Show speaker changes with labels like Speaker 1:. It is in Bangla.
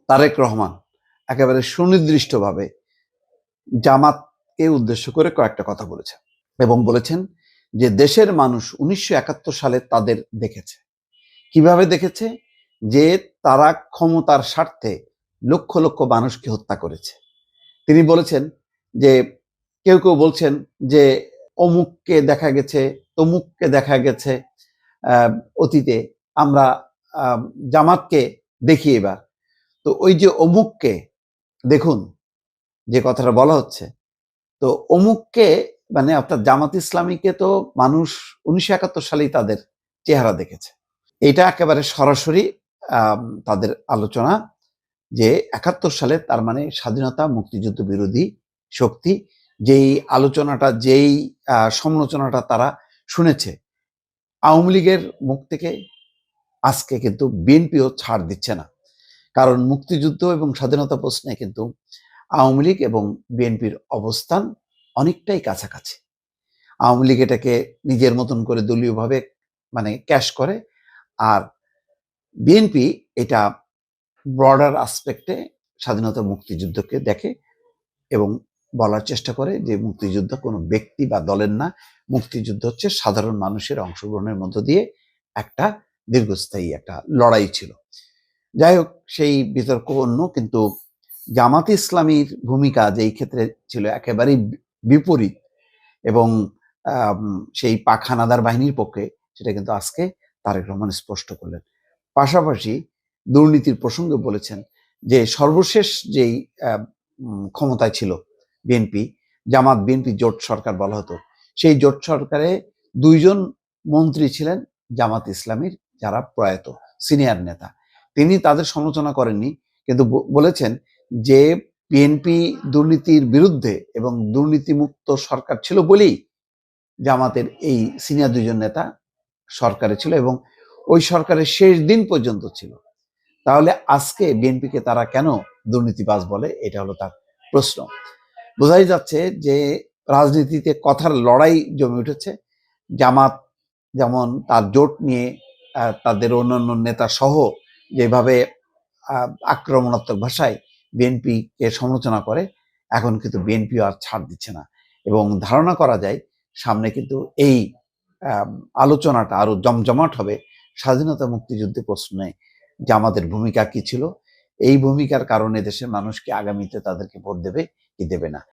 Speaker 1: তারেক রহমান একেবারে সুনির্দিষ্টভাবে জামাতকে উদ্দেশ্য করে কয়েকটা কথা বলেছেন এবং বলেছেন যে দেশের মানুষ 1971 সালে তাদের দেখেছে। কিভাবে দেখেছে? যে তারা ক্ষমতার স্বার্থে লক্ষ লক্ষ মানুষকে হত্যা করেছে। তিনি বলেছেন যে কেউ কেউ বলছেন যে অমুককে দেখা গেছে, তমুককে দেখা গেছে অতীতে, আমরা জামাতকে দেখি এবার। তো ওই যে অমুককে দেখুন, যে কথাটা বলা হচ্ছে, তো অমুককে মানে অর্থাৎ জামাত ইসলামীকে তো মানুষ 1971 সালেই তাদের চেহারা দেখেছে। এটা একেবারে সরাসরি তাদের আলোচনা যে 71 সালে তার মানে স্বাধীনতা মুক্তিযুদ্ধ বিরোধী শক্তি, যেই আলোচনাটা, যেই সমালোচনাটা তারা শুনেছে আওয়ামী লীগের মুখ থেকে, আজকে কিন্তু বিএনপিও ছাড় দিচ্ছে না। কারণ মুক্তিযুদ্ধ এবং স্বাধীনতা প্রশ্নে কিন্তু আওয়ামী লীগ এবং বিএনপির অবস্থান অনেকটাই কাছাকাছি। আওয়ামী লীগ এটাকে নিজের মতন করে দলীয়ভাবে মানে ক্যাশ করে, আর বিএনপি এটা ব্রডার আসপেক্টে স্বাধীনতা মুক্তিযুদ্ধকে দেখে এবং বলার চেষ্টা করে যে মুক্তিযুদ্ধ কোনো ব্যক্তি বা দলের না, মুক্তিযুদ্ধ হচ্ছে সাধারণ মানুষের অংশগ্রহণের মধ্য দিয়ে একটা দীর্ঘস্থায়ী একটা লড়াই ছিল। যাই হোক, সেই বিতর্ক অন্য, কিন্তু জামাত ইসলামীর ভূমিকা যেই ক্ষেত্রে ছিল একেবারেই বিপরীত এবং সেই পাক হানাদার বাহিনীর পক্ষে, সেটা কিন্তু আজকে তারেক রহমান স্পষ্ট করলেন। পাশাপাশি দুর্নীতির প্রসঙ্গে বলেছেন যে সর্বশেষ যেই ক্ষমতায় ছিল বিএনপি, জামাত বিএনপি জোট সরকার বলা হতো, সেই জোট সরকারে 2 জন মন্ত্রী ছিলেন জামাত ইসলামীর, যারা প্রয়াত সিনিয়র নেতা। তিনি তাদের সমালোচনা করেননি, কিন্তু বলেছেন যে বিএনপি দুর্নীতির বিরুদ্ধে এবং দুর্নীতিমুক্ত সরকার ছিল বলেই জামাতের এই সিনিয়র 2 জন নেতা সরকারে ছিল এবং ওই সরকারের শেষ দিন পর্যন্ত ছিল। তাহলে আজকে বিএনপিকে তারা কেন দুর্নীতিবাজ বলে? এটা হলো তার প্রশ্ন। বোঝাই যাচ্ছে যে রাজনীতিতে কথার লড়াই জমে উঠেছে। জামাত যেমন তার জোট নিয়ে তাদের অন্যান্য নেতা সহ যেভাবে আক্রমণাত্মক ভাষায় বিএনপিকে সমালোচনা করে, এখন কিন্তু বিএনপিও আর ছাড় দিচ্ছে না এবং ধারণা করা যায় সামনে কিন্তু এই আলোচনাটা আরো জমজমাট হবে স্বাধীনতা মুক্তিযুদ্ধে প্রশ্নে জামাতের ভূমিকা কি ছিল, এই ভূমিকার কারণে দেশের মানুষকে আগামীতে তাদেরকে ভোট দেবে কি দেবে না।